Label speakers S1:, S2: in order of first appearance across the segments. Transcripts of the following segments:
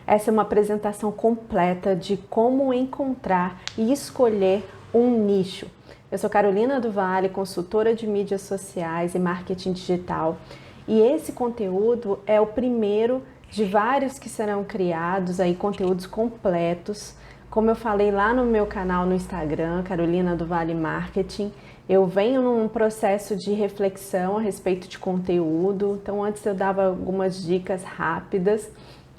S1: Essa é uma apresentação completa de como encontrar e escolher um nicho. Eu sou Carolina do Vale, consultora de mídias sociais e marketing digital, e esse conteúdo é o primeiro de vários que serão criados, aí conteúdos completos. Como eu falei lá no meu canal no Instagram, Carolina do Vale Marketing, eu venho num processo de reflexão a respeito de conteúdo. Então antes eu dava algumas dicas rápidas,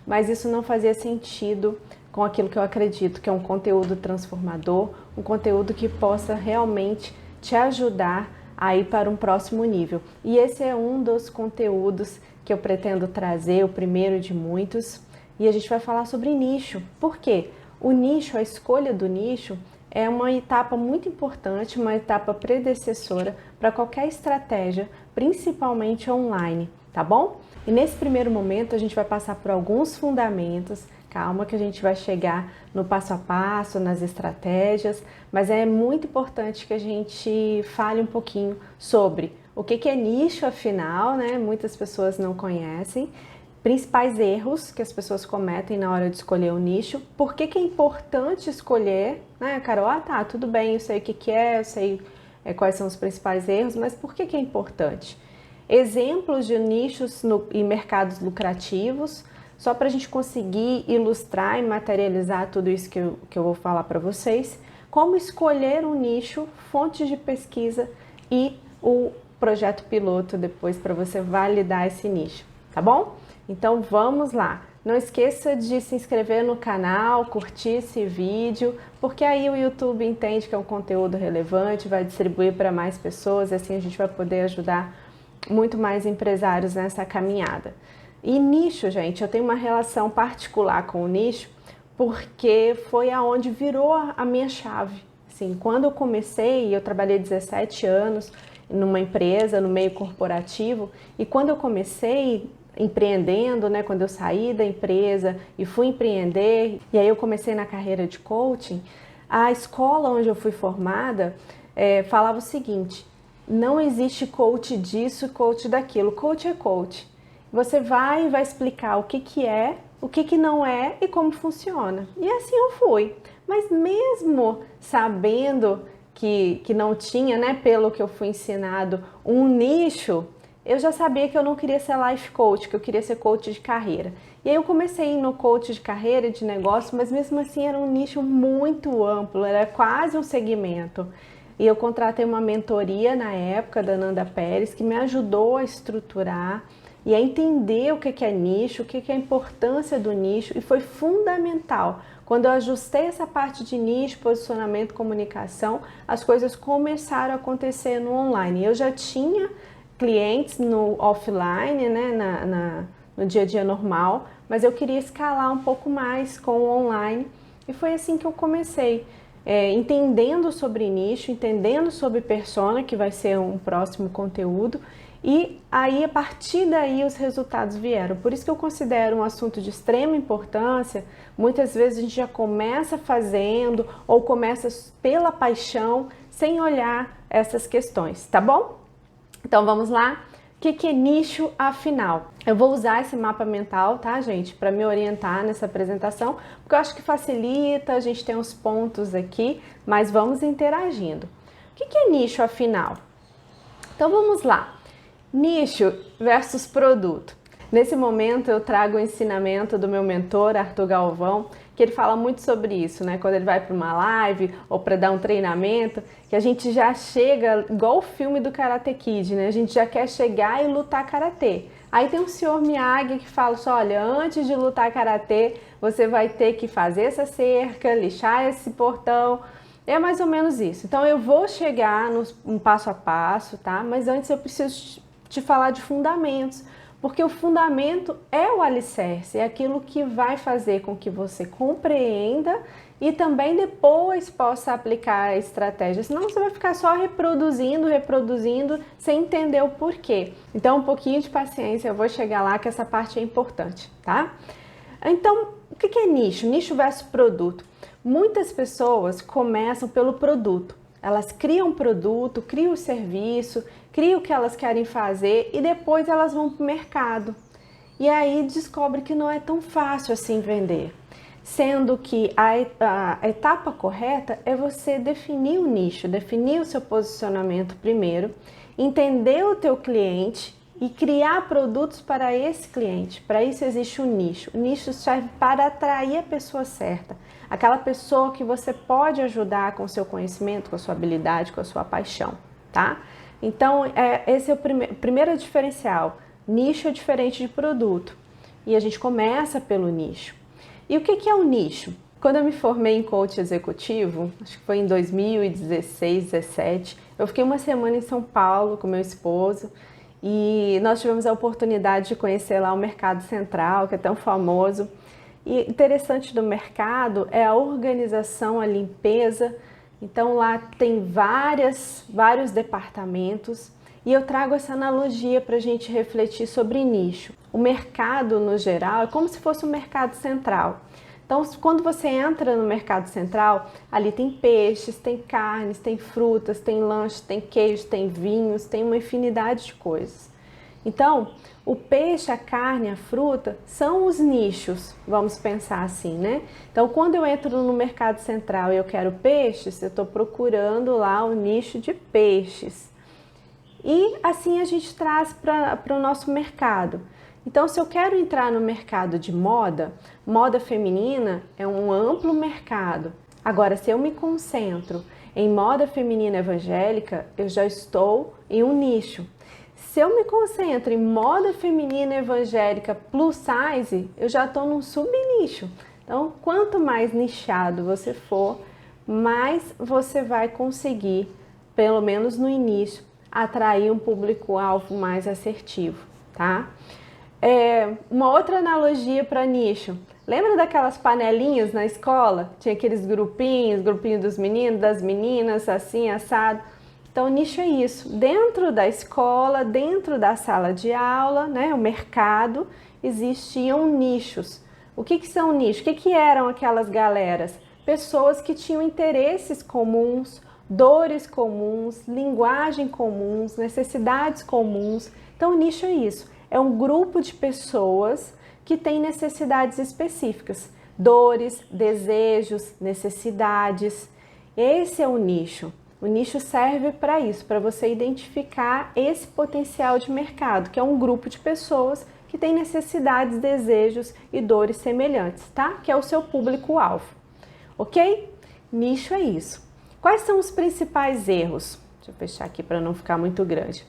S1: mas isso não fazia sentido com aquilo que eu acredito, que é um conteúdo transformador, um conteúdo que possa realmente te ajudar a ir para um próximo nível. E esse é um dos conteúdos que eu pretendo trazer, o primeiro de muitos, e a gente vai falar sobre nicho. Por quê? O nicho, a escolha do nicho, é uma etapa muito importante, uma etapa predecessora para qualquer estratégia, principalmente online, tá bom? E nesse primeiro momento a gente vai passar por alguns fundamentos. Calma que a gente vai chegar no passo a passo, nas estratégias, mas é muito importante que a gente fale um pouquinho sobre o que é nicho, afinal, né? Muitas pessoas não conhecem. Principais erros que as pessoas cometem na hora de escolher o nicho. Por que é importante escolher, né, Carol? Ah, tá, tudo bem, eu sei o que é, eu sei quais são os principais erros, mas por que é importante? Exemplos de nichos e mercados lucrativos, só para a gente conseguir ilustrar e materializar tudo isso que eu vou falar para vocês. Como escolher um nicho, fontes de pesquisa e o projeto piloto depois para você validar esse nicho, tá bom? Então vamos lá. Não esqueça de se inscrever no canal, curtir esse vídeo, porque aí o YouTube entende que é um conteúdo relevante, vai distribuir para mais pessoas, e assim a gente vai poder ajudar muito mais empresários nessa caminhada. E nicho, gente, eu tenho uma relação particular com o nicho, porque foi aonde virou a minha chave. Assim, quando eu comecei, eu trabalhei 17 anos numa empresa, no meio corporativo, e quando eu comecei empreendendo, né, quando eu saí da empresa e fui empreender, e aí eu comecei na carreira de coaching, a escola onde eu fui formada falava o seguinte: não existe coach disso, coach daquilo, coach é coach. Você vai explicar o que é, o que não é e como funciona. E assim eu fui. Mas mesmo sabendo que não tinha, né, pelo que eu fui ensinado, um nicho, eu já sabia que eu não queria ser life coach, que eu queria ser coach de carreira. E aí eu comecei no coach de carreira e de negócio, mas mesmo assim era um nicho muito amplo, era quase um segmento. E eu contratei uma mentoria na época da Nanda Pérez, que me ajudou a estruturar e a entender o que é nicho, o que é a importância do nicho, e foi fundamental. Quando eu ajustei essa parte de nicho, posicionamento, comunicação, as coisas começaram a acontecer no online. Eu já tinha clientes no offline, né, no dia a dia normal, mas eu queria escalar um pouco mais com o online, e foi assim que eu comecei, entendendo sobre nicho, entendendo sobre persona, que vai ser um próximo conteúdo, e aí a partir daí os resultados vieram. Por isso que eu considero um assunto de extrema importância. Muitas vezes a gente já começa fazendo ou começa pela paixão, sem olhar essas questões, tá bom? Então vamos lá. O que é nicho afinal? Eu vou usar esse mapa mental, tá, gente, para me orientar nessa apresentação, porque eu acho que facilita, a gente tem uns pontos aqui, mas vamos interagindo. O que é nicho afinal? Então vamos lá. Nicho versus produto. Nesse momento eu trago o ensinamento do meu mentor, Arthur Galvão, que ele fala muito sobre isso, né? Quando ele vai para uma live ou para dar um treinamento, que a gente já chega, igual o filme do Karate Kid, né? A gente já quer chegar e lutar karatê. Aí tem um senhor Miyagi que fala assim: olha, antes de lutar karatê, você vai ter que fazer essa cerca, lixar esse portão. É mais ou menos isso. Então eu vou chegar no passo a passo, tá? Mas antes eu preciso te falar de fundamentos, porque o fundamento é o alicerce, é aquilo que vai fazer com que você compreenda e também depois possa aplicar a estratégia. Senão você vai ficar só reproduzindo, sem entender o porquê. Então um pouquinho de paciência, eu vou chegar lá, que essa parte é importante, tá? Então, o que é nicho? Nicho versus produto. Muitas pessoas começam pelo produto. Elas criam um produto, criam o serviço, criam o que elas querem fazer e depois elas vão para o mercado. e aí descobre que não é tão fácil assim vender. Sendo que a etapa correta é você definir o nicho, definir o seu posicionamento primeiro, entender o teu cliente e criar produtos para esse cliente. Para isso existe um nicho. O nicho serve para atrair a pessoa certa, aquela pessoa que você pode ajudar com o seu conhecimento, com a sua habilidade, com a sua paixão, tá? Então, esse é o primeiro diferencial. Nicho é diferente de produto e a gente começa pelo nicho. E o que é um nicho? Quando eu me formei em coach executivo, acho que foi em 2016, 2017, eu fiquei uma semana em São Paulo com meu esposo e nós tivemos a oportunidade de conhecer lá o Mercado Central, que é tão famoso. E interessante do mercado é a organização, a limpeza. Então lá tem vários departamentos e eu trago essa analogia para a gente refletir sobre nicho. O mercado, no geral, é como se fosse um mercado central. Então, quando você entra no mercado central, ali tem peixes, tem carnes, tem frutas, tem lanches, tem queijos, tem vinhos, tem uma infinidade de coisas. Então, o peixe, a carne, a fruta são os nichos, vamos pensar assim, né? Então, quando eu entro no mercado central e eu quero peixes, eu estou procurando lá o nicho de peixes. E assim a gente traz para o nosso mercado. Então, se eu quero entrar no mercado de moda, moda feminina é um amplo mercado. Agora, se eu me concentro em moda feminina evangélica, eu já estou em um nicho. Se eu me concentro em moda feminina evangélica plus size, eu já estou num subnicho. Então, quanto mais nichado você for, mais você vai conseguir, pelo menos no início, atrair um público-alvo mais assertivo, tá? Uma outra analogia para nicho. Lembra daquelas panelinhas na escola? Tinha aqueles grupinho dos meninos, das meninas, assim, assado. Então, nicho é isso. Dentro da escola, dentro da sala de aula, né, o mercado, existiam nichos. O que são nichos? O que eram aquelas galeras? Pessoas que tinham interesses comuns, dores comuns, linguagem comuns, necessidades comuns. Então, nicho é isso. É um grupo de pessoas que têm necessidades específicas, dores, desejos, necessidades. Esse é o nicho. O nicho serve para isso, para você identificar esse potencial de mercado, que é um grupo de pessoas que têm necessidades, desejos e dores semelhantes, tá? Que é o seu público-alvo, ok? Nicho é isso. Quais são os principais erros? Deixa eu fechar aqui para não ficar muito grande.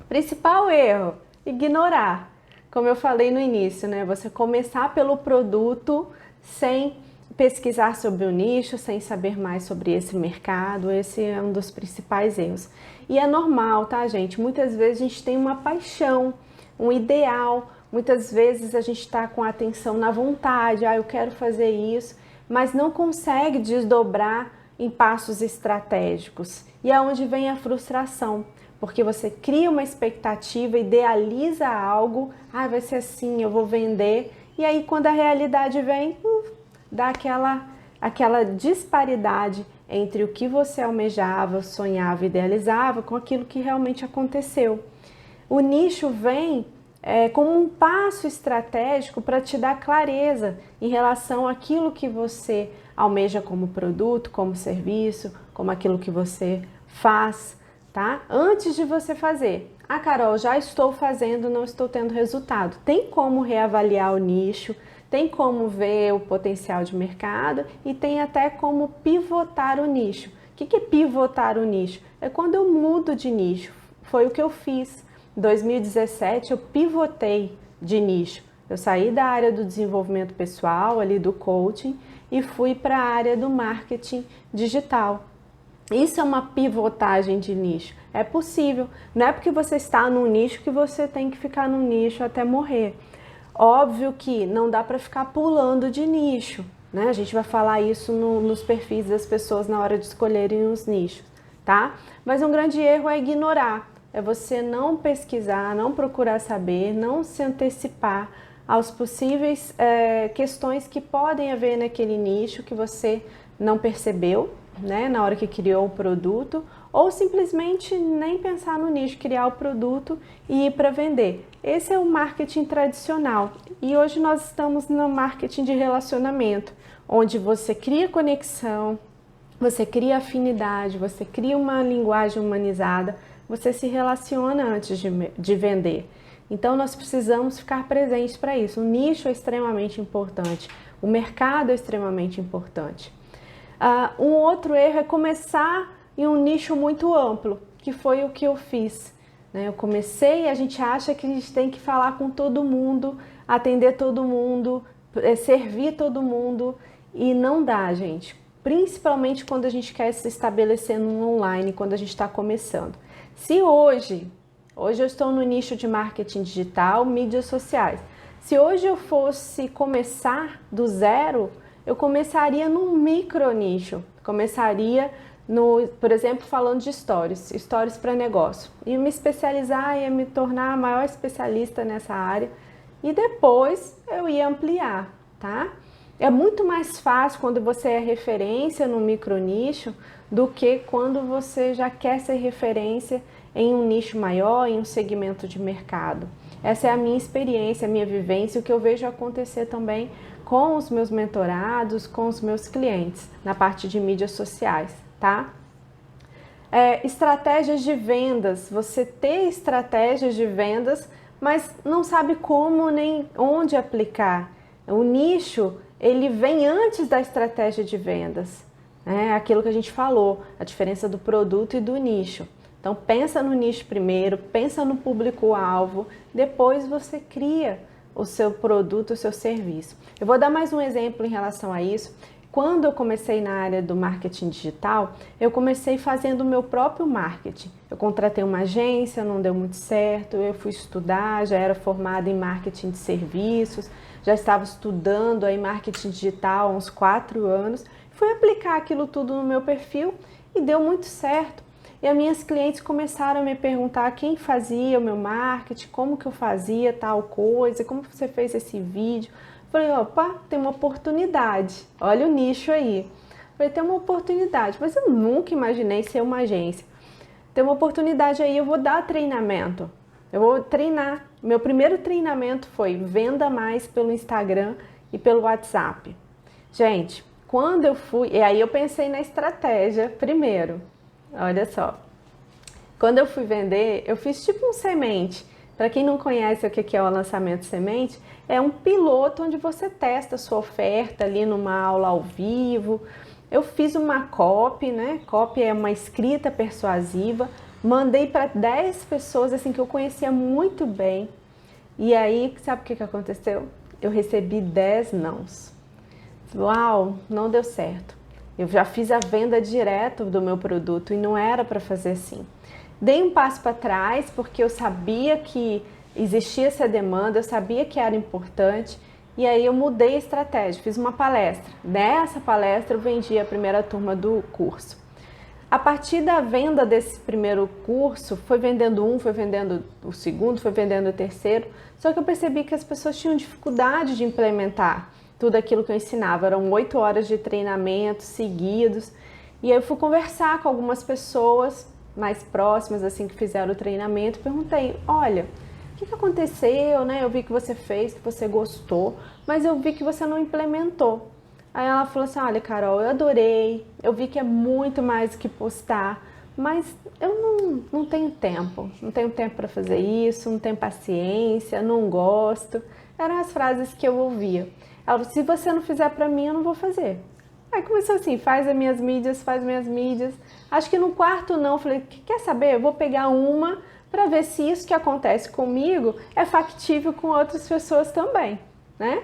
S1: Principal erro: ignorar. Como eu falei no início, né? Você começar pelo produto sem pesquisar sobre o nicho, sem saber mais sobre esse mercado. Esse é um dos principais erros. E é normal, tá, gente? Muitas vezes a gente tem uma paixão, um ideal. Muitas vezes a gente está com a atenção na vontade. Eu quero fazer isso, mas não consegue desdobrar em passos estratégicos. E é onde vem a frustração. Porque você cria uma expectativa, idealiza algo, vai ser assim, eu vou vender, e aí quando a realidade vem, dá aquela disparidade entre o que você almejava, sonhava, idealizava com aquilo que realmente aconteceu. O nicho vem como um passo estratégico para te dar clareza em relação àquilo que você almeja como produto, como serviço, como aquilo que você faz, tá? Antes de você fazer. Carol, já estou fazendo, não estou tendo resultado. Tem como reavaliar o nicho, tem como ver o potencial de mercado e tem até como pivotar o nicho. O que é pivotar o nicho? É quando eu mudo de nicho. Foi o que eu fiz. Em 2017 eu pivotei de nicho. Eu saí da área do desenvolvimento pessoal, ali do coaching, e fui para a área do marketing digital. Isso é uma pivotagem de nicho. É possível. Não é porque você está num nicho que você tem que ficar num nicho até morrer. Óbvio que não dá para ficar pulando de nicho, né? A gente vai falar isso nos perfis das pessoas na hora de escolherem os nichos, tá? Mas um grande erro é ignorar. É você não pesquisar, não procurar saber, não se antecipar aos possíveis questões que podem haver naquele nicho que você não percebeu, né, na hora que criou o produto, ou simplesmente nem pensar no nicho, criar o produto e ir para vender. Esse é o marketing tradicional. E hoje nós estamos no marketing de relacionamento, onde você cria conexão, você cria afinidade, você cria uma linguagem humanizada, você se relaciona antes de vender. Então nós precisamos ficar presentes para isso. O nicho é extremamente importante, o mercado é extremamente importante. Um outro erro é começar em um nicho muito amplo, que foi o que eu fiz. Eu comecei e a gente acha que a gente tem que falar com todo mundo, atender todo mundo, servir todo mundo, e não dá, gente. Principalmente quando a gente quer se estabelecer no online, quando a gente está começando. Se hoje eu estou no nicho de marketing digital, mídias sociais. Se hoje eu fosse começar do zero, eu começaria num micro nicho. Começaria, por exemplo, falando de stories para negócio. Ia me especializar, ia me tornar a maior especialista nessa área. E depois eu ia ampliar, tá? É muito mais fácil quando você é referência no micro nicho do que quando você já quer ser referência em um nicho maior, em um segmento de mercado. Essa é a minha experiência, a minha vivência, o que eu vejo acontecer também com os meus mentorados, com os meus clientes, na parte de mídias sociais, tá? Estratégias de vendas, você ter estratégias de vendas, mas não sabe como nem onde aplicar. O nicho, ele vem antes da estratégia de vendas. Aquilo que a gente falou, a diferença do produto e do nicho. Então pensa no nicho primeiro, pensa no público-alvo, depois você cria o seu produto, o seu serviço. Eu vou dar mais um exemplo em relação a isso. Quando eu comecei na área do marketing digital, eu comecei fazendo o meu próprio marketing. Eu contratei uma agência, não deu muito certo, eu fui estudar, já era formada em marketing de serviços, já estava estudando aí marketing digital há uns 4 anos, fui aplicar aquilo tudo no meu perfil e deu muito certo. E as minhas clientes começaram a me perguntar quem fazia o meu marketing, como que eu fazia tal coisa, como você fez esse vídeo. Falei, opa, tem uma oportunidade, olha o nicho aí. Falei, tem uma oportunidade, mas eu nunca imaginei ser uma agência. Tem uma oportunidade aí, eu vou dar treinamento, eu vou treinar. Meu primeiro treinamento foi venda mais pelo Instagram e pelo WhatsApp. Gente, quando eu fui, e aí eu pensei na estratégia primeiro. Olha só, quando eu fui vender, eu fiz tipo um semente. Para quem não conhece o que é o lançamento semente, é um piloto onde você testa a sua oferta ali numa aula ao vivo. Eu fiz uma copy, né? Copy é uma escrita persuasiva. Mandei para 10 pessoas assim que eu conhecia muito bem. E aí, sabe o que aconteceu? Eu recebi 10 nãos. Uau, não deu certo. Eu já fiz a venda direto do meu produto e não era para fazer assim. Dei um passo para trás porque eu sabia que existia essa demanda, eu sabia que era importante e aí eu mudei a estratégia, fiz uma palestra. Nessa palestra eu vendi a primeira turma do curso. A partir da venda desse primeiro curso, foi vendendo um, foi vendendo o segundo, foi vendendo o terceiro, só que eu percebi que as pessoas tinham dificuldade de implementar tudo aquilo que eu ensinava. Eram 8 horas de treinamento seguidos. E aí eu fui conversar com algumas pessoas mais próximas, assim, que fizeram o treinamento. Perguntei, olha, o que aconteceu, né? Eu vi que você fez, que você gostou, mas eu vi que você não implementou. Aí ela falou assim, olha, Carol, eu adorei, eu vi que é muito mais do que postar, mas eu não tenho tempo para fazer isso, não tenho paciência, não gosto. Eram as frases que eu ouvia. Ela falou, se você não fizer para mim, eu não vou fazer. Aí começou assim, faz minhas mídias. Acho que no quarto não, falei, quer saber? Eu vou pegar uma para ver se isso que acontece comigo é factível com outras pessoas também, né?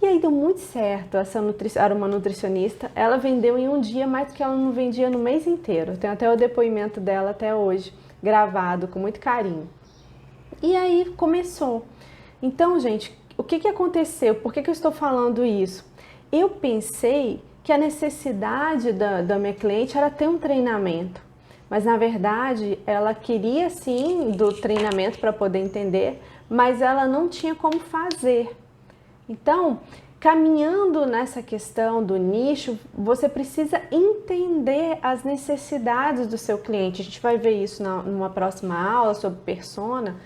S1: E aí deu muito certo. Essa era uma nutricionista, ela vendeu em um dia mais do que ela não vendia no mês inteiro. Tem até o depoimento dela até hoje, gravado com muito carinho. E aí começou. Então, gente, o que aconteceu? Por que eu estou falando isso? Eu pensei que a necessidade da minha cliente era ter um treinamento, mas na verdade ela queria sim do treinamento para poder entender, mas ela não tinha como fazer. Então, caminhando nessa questão do nicho, você precisa entender as necessidades do seu cliente. A gente vai ver isso numa próxima aula sobre persona.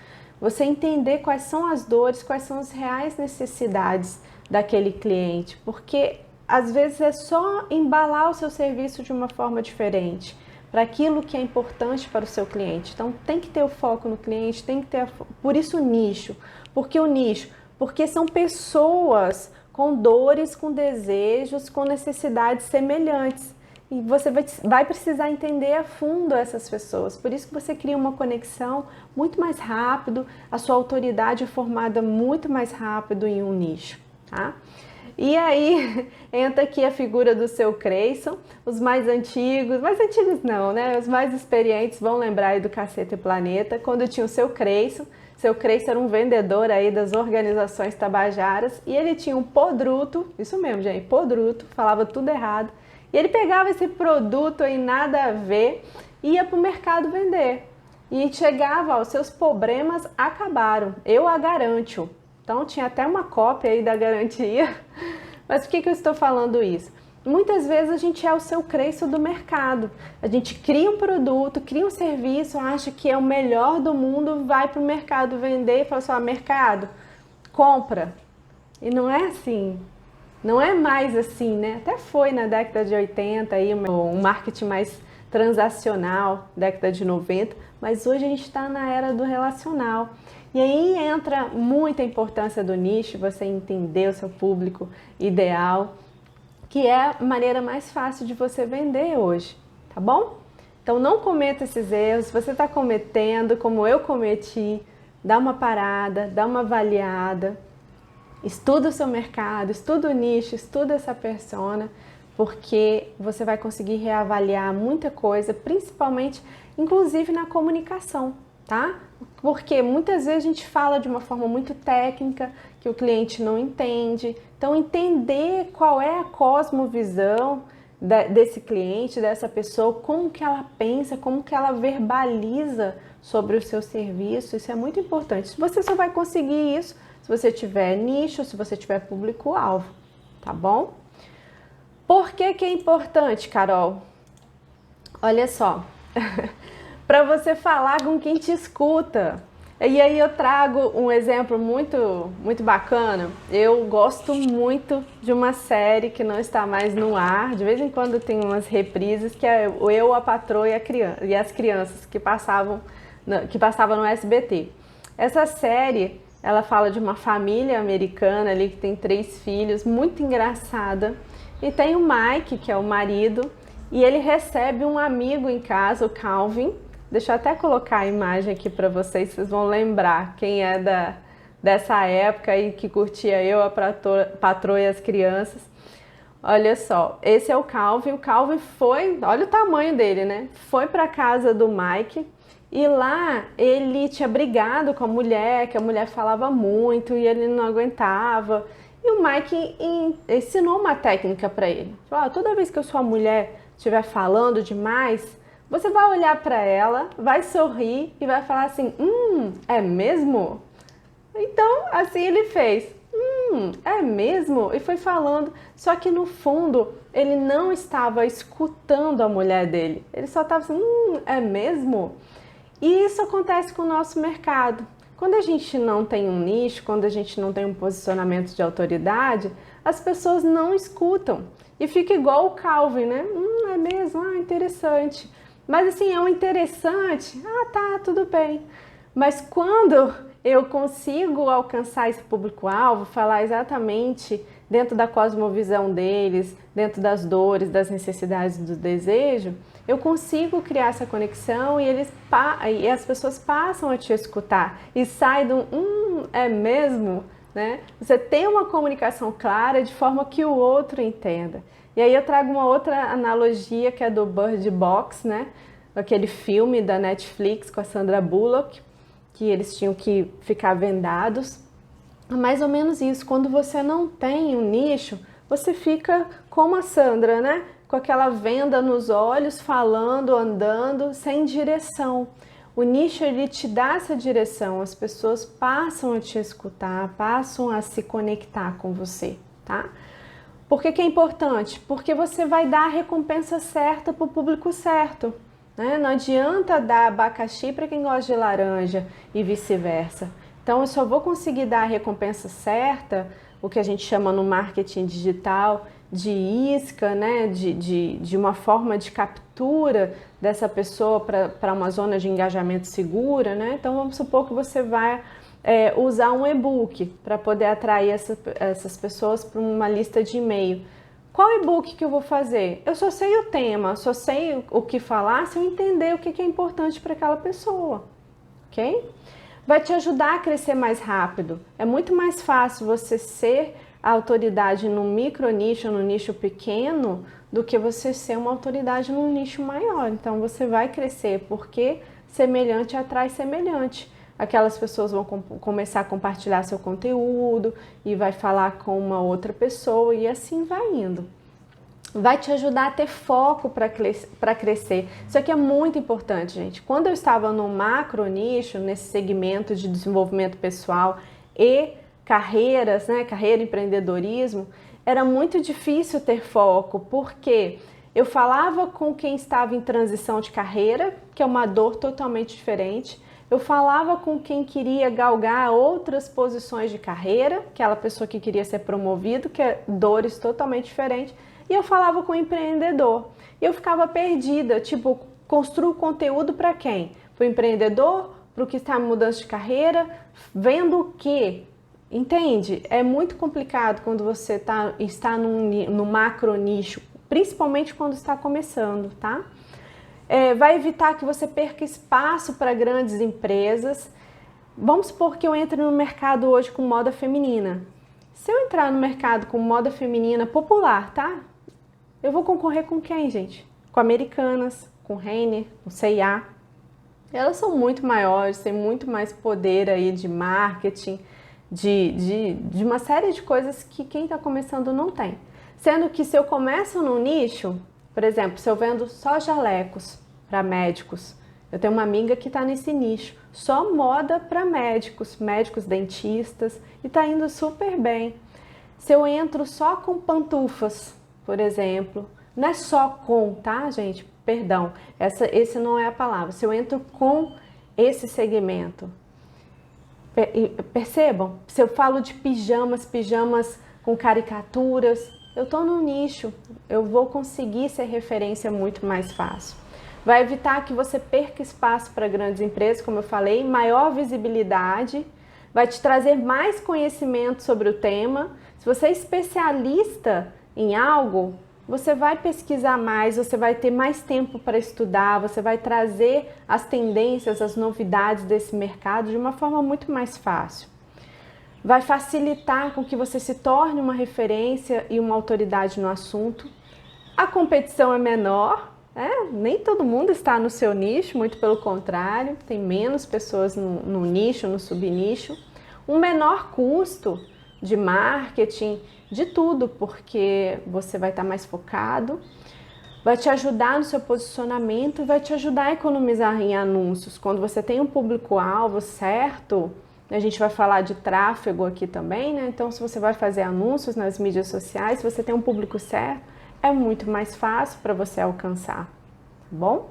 S1: Você entender quais são as dores, quais são as reais necessidades daquele cliente, porque às vezes é só embalar o seu serviço de uma forma diferente, para aquilo que é importante para o seu cliente. Então tem que ter o foco no cliente, tem que ter por isso o nicho. Por que o nicho? Porque são pessoas com dores, com desejos, com necessidades semelhantes. E você vai precisar entender a fundo essas pessoas. Por isso que você cria uma conexão muito mais rápido, a sua autoridade é formada muito mais rápido em um nicho, tá? E aí entra aqui a figura do seu Creyson, os mais antigos não, né? Os mais experientes vão lembrar aí do Caceta e Planeta, quando tinha o seu Creyson. Seu Creyson era um vendedor aí das organizações tabajaras e ele tinha um podruto, isso mesmo, gente, podruto, falava tudo errado. E ele pegava esse produto aí nada a ver e ia para o mercado vender. E chegava, os seus problemas acabaram, eu a garanto. Então tinha até uma cópia aí da garantia. Mas por que eu estou falando isso? Muitas vezes a gente é o seu Creyson do mercado. A gente cria um produto, cria um serviço, acha que é o melhor do mundo, vai para o mercado vender e fala assim, mercado, compra. E não é assim. Não é mais assim, né? Até foi na década de 80, aí, um marketing mais transacional, década de 90, mas hoje a gente está na era do relacional. E aí entra muita importância do nicho, você entender o seu público ideal, que é a maneira mais fácil de você vender hoje, tá bom? Então não cometa esses erros, se você está cometendo, como eu cometi, dá uma parada, dá uma avaliada, estuda o seu mercado, estuda o nicho, estuda essa persona, porque você vai conseguir reavaliar muita coisa, principalmente, inclusive na comunicação, tá? Porque muitas vezes a gente fala de uma forma muito técnica, que o cliente não entende. Então, entender qual é a cosmovisão desse cliente, dessa pessoa, como que ela pensa, como que ela verbaliza sobre o seu serviço, isso é muito importante. Você só vai conseguir isso se você tiver nicho, se você tiver público-alvo, tá bom? Por que que é importante, Carol? Olha só, para você falar com quem te escuta. E aí eu trago um exemplo muito bacana. Eu gosto muito de uma série que não está mais no ar. De vez em quando tem umas reprises que é Eu, a Patroa e as Crianças que passavam no SBT. Essa série, ela fala de uma família americana ali que tem 3 filhos, muito engraçada. E tem o Mike, que é o marido, e ele recebe um amigo em casa, o Calvin. Deixa eu até colocar a imagem aqui para vocês, vocês vão lembrar quem é dessa época e que curtia Eu, a Patroa e as Crianças. Olha só, esse é o Calvin foi, olha o tamanho dele, né? Foi para casa do Mike e lá ele tinha brigado com a mulher, que a mulher falava muito e ele não aguentava. E o Mike ensinou uma técnica para ele. Falou, toda vez que a sua mulher estiver falando demais, você vai olhar para ela, vai sorrir e vai falar assim, é mesmo? Então, assim ele fez, é mesmo? E foi falando, só que no fundo ele não estava escutando a mulher dele. Ele só estava assim, é mesmo? E isso acontece com o nosso mercado. Quando a gente não tem um nicho, quando a gente não tem um posicionamento de autoridade, as pessoas não escutam. E fica igual o Calvin, né? É mesmo? Interessante. Mas assim, é um interessante, tá, tudo bem. Mas quando eu consigo alcançar esse público-alvo, falar exatamente dentro da cosmovisão deles, dentro das dores, das necessidades, do desejo, eu consigo criar essa conexão e as pessoas passam a te escutar e sai do é mesmo, né? Você tem uma comunicação clara de forma que o outro entenda. E aí eu trago uma outra analogia que é do Bird Box, né? Aquele filme da Netflix com a Sandra Bullock, que eles tinham que ficar vendados. É mais ou menos isso. Quando você não tem um nicho, você fica como a Sandra, né? Com aquela venda nos olhos, falando, andando, sem direção. O nicho, ele te dá essa direção. As pessoas passam a te escutar, passam a se conectar com você, tá? Por que que é importante? Porque você vai dar a recompensa certa para o público certo, né? Não adianta dar abacaxi para quem gosta de laranja e vice-versa. Então, eu só vou conseguir dar a recompensa certa, o que a gente chama no marketing digital de isca, né? de uma forma de captura dessa pessoa para uma zona de engajamento segura, né? Então, vamos supor que você vai usar um e-book para poder atrair essas pessoas para uma lista de e-mail. Qual e-book que eu vou fazer? Eu só sei o tema, só sei o que falar se eu entender o que é importante para aquela pessoa, ok? Vai te ajudar a crescer mais rápido. É muito mais fácil você ser a autoridade num micro nicho, num nicho pequeno, do que você ser uma autoridade num nicho maior. Então você vai crescer porque semelhante atrai semelhante. Aquelas pessoas vão começar a compartilhar seu conteúdo e vai falar com uma outra pessoa e assim vai indo. Vai te ajudar a ter foco para crescer. Isso aqui é muito importante, gente. Quando eu estava no macro nicho, nesse segmento de desenvolvimento pessoal e carreiras, né, carreira e empreendedorismo, era muito difícil ter foco, porque eu falava com quem estava em transição de carreira, que é uma dor totalmente diferente. Eu falava com quem queria galgar outras posições de carreira, aquela pessoa que queria ser promovido, que é dores totalmente diferentes. E eu falava com o empreendedor. E eu ficava perdida, tipo, construo conteúdo para quem? Para o empreendedor? Para o que está em mudança de carreira? Vendo o quê? Entende? É muito complicado quando você está no macro nicho, principalmente quando está começando, tá? Vai evitar que você perca espaço para grandes empresas. Vamos supor que eu entre no mercado hoje com moda feminina. Se eu entrar no mercado com moda feminina popular, tá? Eu vou concorrer com quem, gente? Com Americanas, com Renner, com C&A. Elas são muito maiores, têm muito mais poder aí de marketing, de uma série de coisas que quem está começando não tem. Sendo que se eu começo no nicho, por exemplo, se eu vendo só jalecos para médicos, eu tenho uma amiga que está nesse nicho, só moda para médicos, médicos dentistas, e está indo super bem. Se eu entro só com pantufas, por exemplo, não é só com, tá, gente? Perdão, esse não é a palavra. Se eu entro com esse segmento, percebam? Se eu falo de pijamas com caricaturas, eu estou no nicho, eu vou conseguir ser referência muito mais fácil. Vai evitar que você perca espaço para grandes empresas, como eu falei, maior visibilidade, vai te trazer mais conhecimento sobre o tema. Se você é especialista em algo, você vai pesquisar mais, você vai ter mais tempo para estudar, você vai trazer as tendências, as novidades desse mercado de uma forma muito mais fácil. Vai facilitar com que você se torne uma referência e uma autoridade no assunto. A competição é menor, nem todo mundo está no seu nicho, muito pelo contrário, tem menos pessoas no nicho, no subnicho. Um menor custo de marketing, de tudo, porque você vai estar mais focado, vai te ajudar no seu posicionamento e vai te ajudar a economizar em anúncios. Quando você tem um público-alvo certo, a gente vai falar de tráfego aqui também, né? Então, se você vai fazer anúncios nas mídias sociais, se você tem um público certo, é muito mais fácil para você alcançar, tá bom?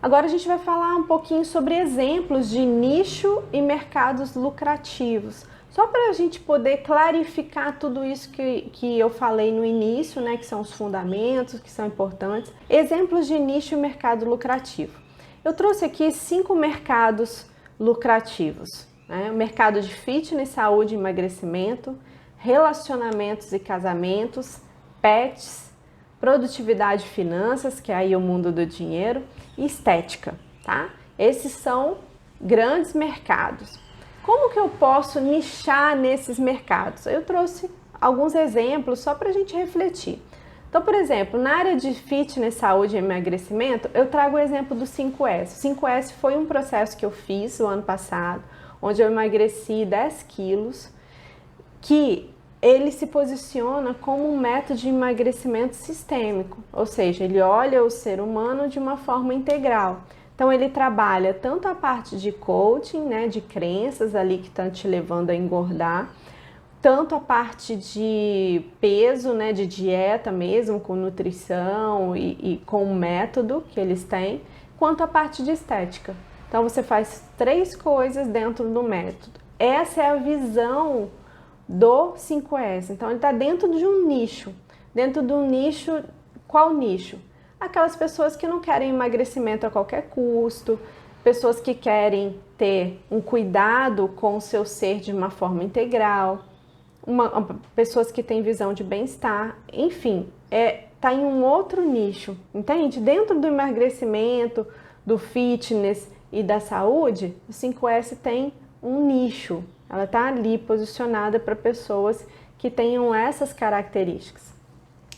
S1: Agora a gente vai falar um pouquinho sobre exemplos de nicho e mercados lucrativos. Só para a gente poder clarificar tudo isso que eu falei no início, né, que são os fundamentos, que são importantes. Exemplos de nicho e mercado lucrativo. Eu trouxe aqui 5 mercados lucrativos, né? O mercado de fitness, saúde e emagrecimento, relacionamentos e casamentos, pets, produtividade e finanças, que é aí o mundo do dinheiro, e estética, tá? Esses são grandes mercados. Como que eu posso nichar nesses mercados? Eu trouxe alguns exemplos só para a gente refletir. Então, por exemplo, na área de fitness, saúde e emagrecimento, eu trago o exemplo do 5S. O 5S foi um processo que eu fiz o ano passado, onde eu emagreci 10 quilos, que ele se posiciona como um método de emagrecimento sistêmico, ou seja, ele olha o ser humano de uma forma integral. Então ele trabalha tanto a parte de coaching, né, de crenças ali que estão te levando a engordar, tanto a parte de peso, né, de dieta mesmo, com nutrição e com o método que eles têm, quanto a parte de estética. Então você faz 3 coisas dentro do método. Essa é a visão do 5S. Então ele está dentro de um nicho. Dentro do nicho, qual nicho? Aquelas pessoas que não querem emagrecimento a qualquer custo, pessoas que querem ter um cuidado com o seu ser de uma forma integral, pessoas que têm visão de bem-estar, enfim, tá em um outro nicho, entende? Dentro do emagrecimento, do fitness e da saúde, o 5S tem um nicho, ela tá ali posicionada para pessoas que tenham essas características.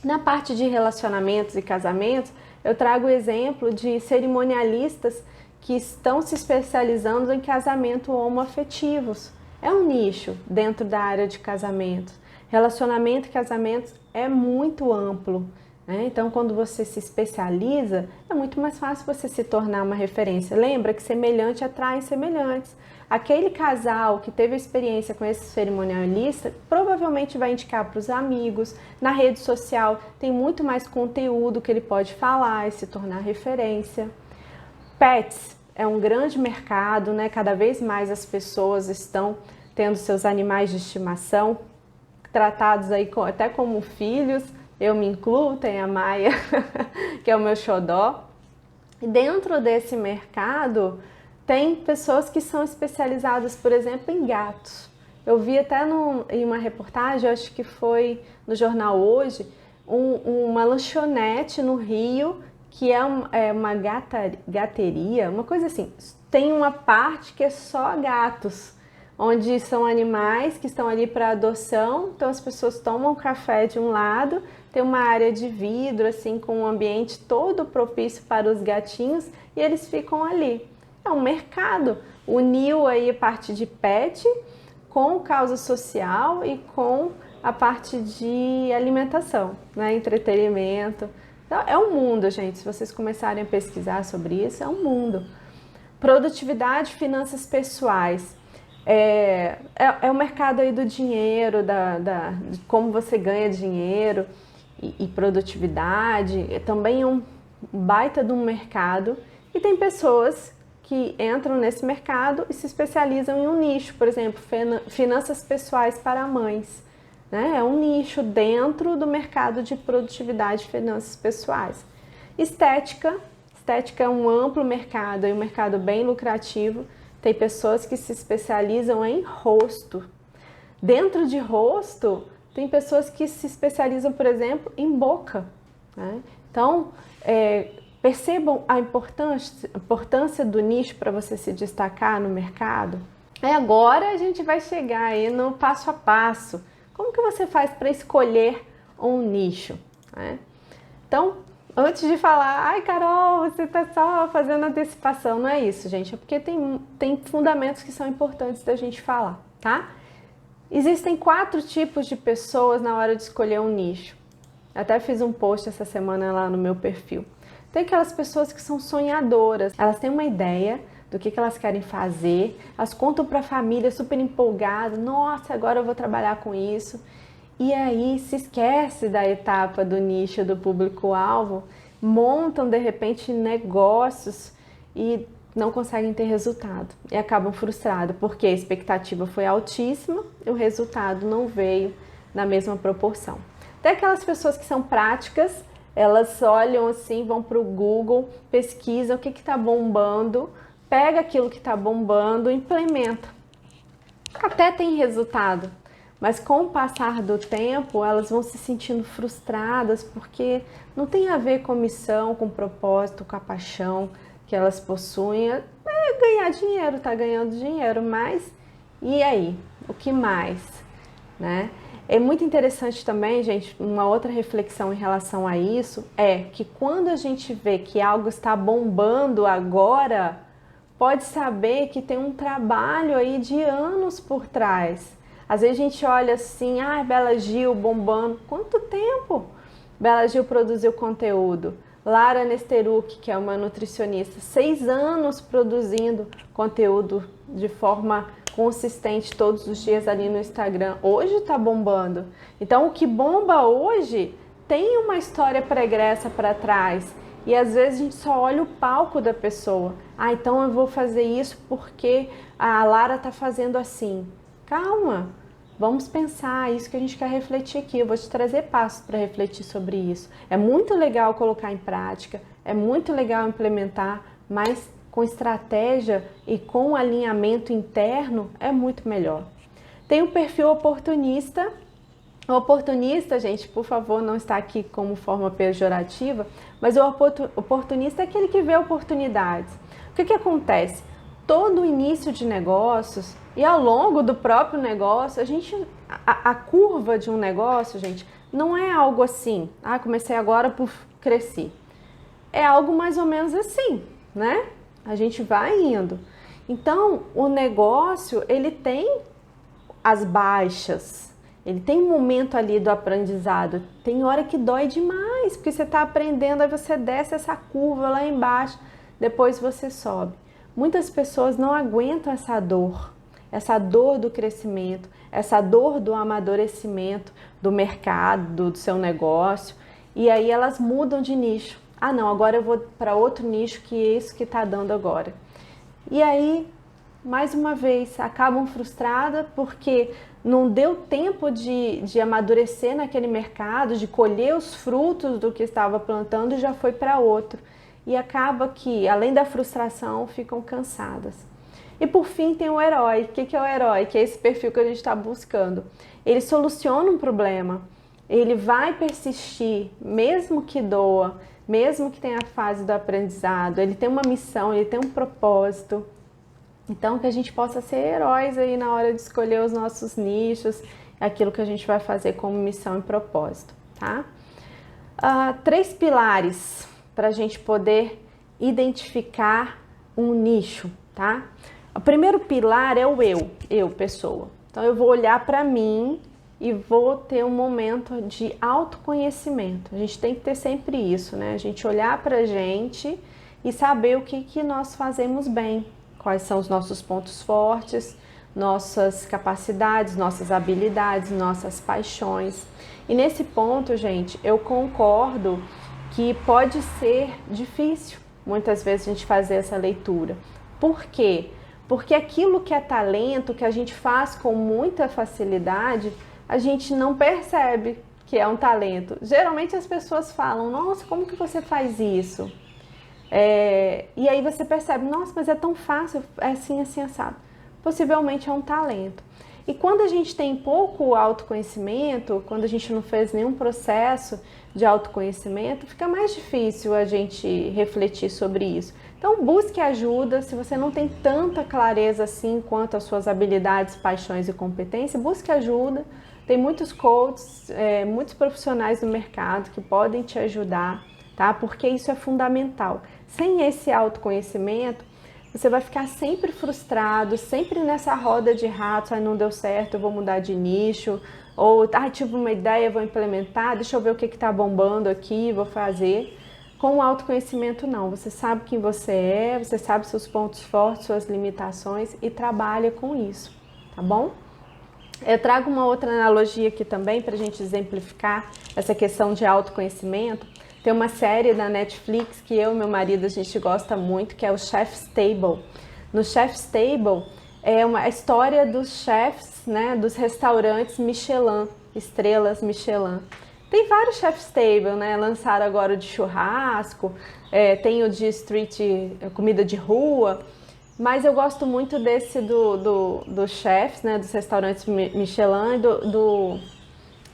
S1: Na parte de relacionamentos e casamentos, eu trago o exemplo de cerimonialistas que estão se especializando em casamento homoafetivos. É um nicho dentro da área de casamento. Relacionamento e casamentos é muito amplo, né? Então, quando você se especializa, é muito mais fácil você se tornar uma referência. Lembra que semelhante atrai semelhantes. Aquele casal que teve experiência com esse cerimonialista provavelmente vai indicar para os amigos. Na rede social tem muito mais conteúdo que ele pode falar e se tornar referência. Pets é um grande mercado, né? Cada vez mais as pessoas estão tendo seus animais de estimação tratados aí até como filhos. Eu me incluo, tem a Maia, que é o meu xodó. E dentro desse mercado tem pessoas que são especializadas, por exemplo, em gatos. Eu vi até em uma reportagem, acho que foi no jornal Hoje, uma lanchonete no Rio, que é uma gateria, uma coisa assim. Tem uma parte que é só gatos, onde são animais que estão ali para adoção. Então as pessoas tomam café de um lado, tem uma área de vidro, assim, com um ambiente todo propício para os gatinhos, e eles ficam ali. É um mercado. Uniu aí a parte de pet com causa social e com a parte de alimentação, né? Entretenimento. Então, é um mundo, gente. Se vocês começarem a pesquisar sobre isso, é um mundo. Produtividade, finanças pessoais. É o mercado aí do dinheiro, de como você ganha dinheiro e produtividade. Também é um baita de um mercado. E tem pessoas que entram nesse mercado e se especializam em um nicho, por exemplo, finanças pessoais para mães, né? É um nicho dentro do mercado de produtividade e finanças pessoais. Estética é um amplo mercado, é um mercado bem lucrativo. Tem pessoas que se especializam em rosto. Dentro de rosto, tem pessoas que se especializam, por exemplo, em boca, né? Então, percebam a importância do nicho para você se destacar no mercado. Agora a gente vai chegar aí no passo a passo. Como que você faz para escolher um nicho, né? Então, antes de falar, ai Carol, você está só fazendo antecipação, não é isso, gente. É porque tem fundamentos que são importantes da gente falar, tá? Existem 4 tipos de pessoas na hora de escolher um nicho. Até fiz um post essa semana lá no meu perfil. Tem aquelas pessoas que são sonhadoras, elas têm uma ideia do que elas querem fazer, elas contam para a família super empolgadas, nossa, agora eu vou trabalhar com isso. E aí se esquece da etapa do nicho, do público-alvo, montam de repente negócios e não conseguem ter resultado e acabam frustrados, porque a expectativa foi altíssima e o resultado não veio na mesma proporção. Tem aquelas pessoas que são práticas, elas olham assim, vão para o Google, pesquisam o que está bombando, pega aquilo que está bombando, implementa. Até tem resultado, mas com o passar do tempo, elas vão se sentindo frustradas porque não tem a ver com missão, com propósito, com a paixão que elas possuem. Ganhar dinheiro, tá ganhando dinheiro, mas e aí? O que mais, né? É muito interessante também, gente, uma outra reflexão em relação a isso é que quando a gente vê que algo está bombando agora, pode saber que tem um trabalho aí de anos por trás. Às vezes a gente olha assim, Bela Gil bombando. Quanto tempo Bela Gil produziu conteúdo? Lara Nesteruk, que é uma nutricionista, 6 anos produzindo conteúdo de forma consistente todos os dias ali no Instagram, hoje tá bombando. Então, o que bomba hoje tem uma história pregressa para trás. E às vezes a gente só olha o palco da pessoa. Ah, então eu vou fazer isso porque a Lara tá fazendo assim. Calma, vamos pensar, isso que a gente quer refletir aqui. Eu vou te trazer passos para refletir sobre isso. É muito legal colocar em prática, é muito legal implementar, mas com estratégia e com alinhamento interno é muito melhor. Tem o perfil oportunista. O oportunista, gente, por favor, não está aqui como forma pejorativa, mas o oportunista é aquele que vê oportunidades. O que acontece? Todo início de negócios e ao longo do próprio negócio, a curva de um negócio, gente, não é algo assim, comecei agora, cresci. É algo mais ou menos assim, né? A gente vai indo. Então, o negócio, ele tem as baixas, ele tem um momento ali do aprendizado, tem hora que dói demais, porque você está aprendendo, aí você desce essa curva lá embaixo, depois você sobe. Muitas pessoas não aguentam essa dor do crescimento, essa dor do amadurecimento do mercado, do seu negócio, e aí elas mudam de nicho. Ah não, agora eu vou para outro nicho que é isso que está dando agora. E aí, mais uma vez, acabam frustradas porque não deu tempo de amadurecer naquele mercado, de colher os frutos do que estava plantando e já foi para outro. E acaba que, além da frustração, ficam cansadas. E por fim tem o herói. O que é o herói? Que é esse perfil que a gente está buscando. Ele soluciona um problema, ele vai persistir, mesmo que doa, mesmo que tenha a fase do aprendizado, ele tem uma missão, ele tem um propósito. Então, que a gente possa ser heróis aí na hora de escolher os nossos nichos, aquilo que a gente vai fazer como missão e propósito, tá? 3 pilares para a gente poder identificar um nicho, tá? O primeiro pilar é o eu, pessoa. Então, eu vou olhar para mim e vou ter um momento de autoconhecimento. A gente tem que ter sempre isso, né? A gente olhar para a gente e saber o que nós fazemos bem. Quais são os nossos pontos fortes, nossas capacidades, nossas habilidades, nossas paixões. E nesse ponto, gente, eu concordo que pode ser difícil, muitas vezes, a gente fazer essa leitura. Por quê? Porque aquilo que é talento, que a gente faz com muita facilidade, a gente não percebe que é um talento. Geralmente as pessoas falam, nossa, como que você faz isso? E aí você percebe, nossa, mas é tão fácil, é assim, assim, assado. Possivelmente é um talento. E quando a gente tem pouco autoconhecimento, quando a gente não fez nenhum processo de autoconhecimento, fica mais difícil a gente refletir sobre isso. Então busque ajuda, se você não tem tanta clareza assim quanto às suas habilidades, paixões e competências, busque ajuda. Tem muitos coaches, muitos profissionais no mercado que podem te ajudar, tá? Porque isso é fundamental. Sem esse autoconhecimento, você vai ficar sempre frustrado, sempre nessa roda de ratos, não deu certo, eu vou mudar de nicho, ou tive uma ideia, vou implementar, deixa eu ver o que está bombando aqui, vou fazer. Com o autoconhecimento não, você sabe quem você é, você sabe seus pontos fortes, suas limitações e trabalha com isso, tá bom? Eu trago uma outra analogia aqui também para a gente exemplificar essa questão de autoconhecimento. Tem uma série da Netflix que eu e meu marido a gente gosta muito, que é o Chef's Table. No Chef's Table é a história dos chefs, né, dos restaurantes Michelin, estrelas Michelin. Tem vários Chef's Table, né, lançaram agora o de churrasco, tem o de street, comida de rua, mas eu gosto muito desse do chefs, né, dos restaurantes Michelin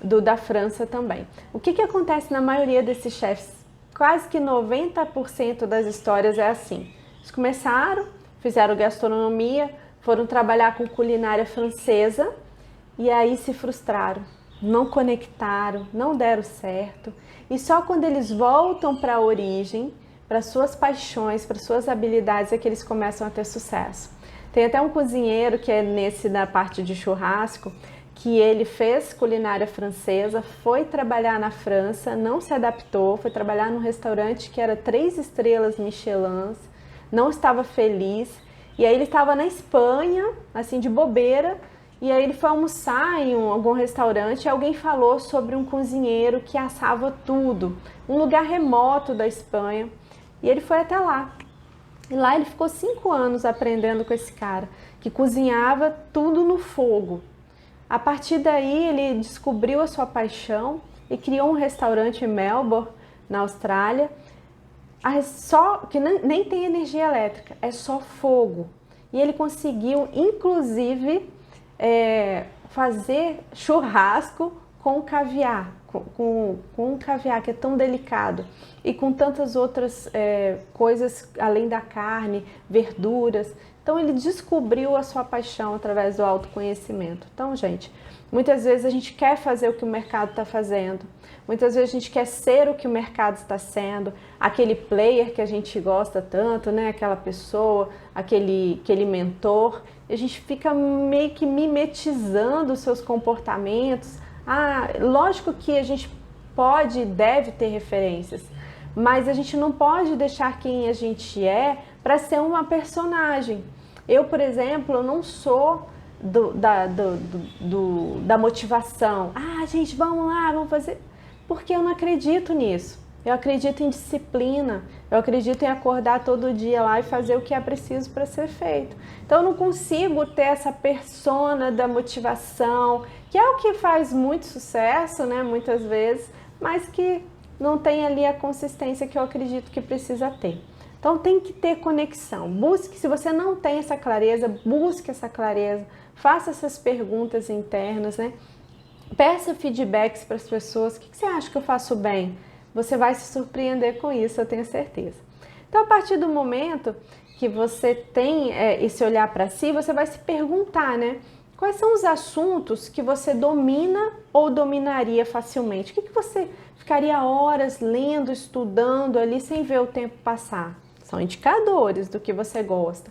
S1: e da França também. O que acontece na maioria desses chefs? Quase que 90% das histórias é assim. Eles começaram, fizeram gastronomia, foram trabalhar com culinária francesa e aí se frustraram, não conectaram, não deram certo. E só quando eles voltam para a origem, para suas paixões, para suas habilidades, é que eles começam a ter sucesso. Tem até um cozinheiro que é da parte de churrasco, que ele fez culinária francesa, foi trabalhar na França, não se adaptou, foi trabalhar num restaurante que era 3 estrelas Michelin, não estava feliz E aí ele estava na Espanha, assim, de bobeira, e aí ele foi almoçar em algum restaurante e alguém falou sobre um cozinheiro que assava tudo, um lugar remoto da Espanha, e ele foi até lá. E lá ele ficou 5 anos aprendendo com esse cara, que cozinhava tudo no fogo. A partir daí ele descobriu a sua paixão e criou um restaurante em Melbourne, na Austrália, só que nem tem energia elétrica, é só fogo. E ele conseguiu, inclusive, fazer churrasco com caviar, com caviar que é tão delicado, e com tantas outras coisas além da carne, verduras. Então ele descobriu a sua paixão através do autoconhecimento. Então, gente, muitas vezes a gente quer fazer o que o mercado está fazendo, muitas vezes a gente quer ser o que o mercado está sendo, aquele player que a gente gosta tanto, né? Aquela pessoa, aquele mentor, e a gente fica meio que mimetizando os seus comportamentos. Lógico que a gente pode e deve ter referências, mas a gente não pode deixar quem a gente é para ser uma personagem. Eu, por exemplo, não sou da motivação. Gente, vamos lá, vamos fazer. Porque eu não acredito nisso. Eu acredito em disciplina. Eu acredito em acordar todo dia lá e fazer o que é preciso para ser feito. Então eu não consigo ter essa persona da motivação, que é o que faz muito sucesso, né, muitas vezes, mas que não tem ali a consistência que eu acredito que precisa ter. Então tem que ter conexão. Busque, se você não tem essa clareza, busque essa clareza, faça essas perguntas internas, né? Peça feedbacks para as pessoas. O que você acha que eu faço bem? Você vai se surpreender com isso, eu tenho certeza. Então, a partir do momento que você tem esse olhar para si, você vai se perguntar, né? Quais são os assuntos que você domina ou dominaria facilmente? O que você ficaria horas lendo, estudando ali sem ver o tempo passar? São indicadores do que você gosta.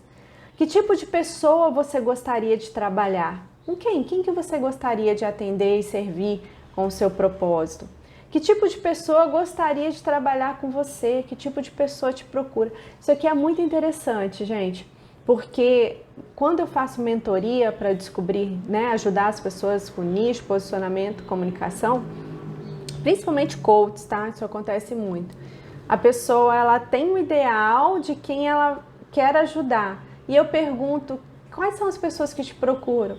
S1: Que tipo de pessoa você gostaria de trabalhar? Com quem? Quem que você gostaria de atender e servir com o seu propósito? Que tipo de pessoa gostaria de trabalhar com você? Que tipo de pessoa te procura? Isso aqui é muito interessante, gente, porque quando eu faço mentoria para descobrir, né, ajudar as pessoas com nicho, posicionamento, comunicação, principalmente coaches, tá? Isso acontece muito. A pessoa, ela tem um ideal de quem ela quer ajudar. E eu pergunto, quais são as pessoas que te procuram?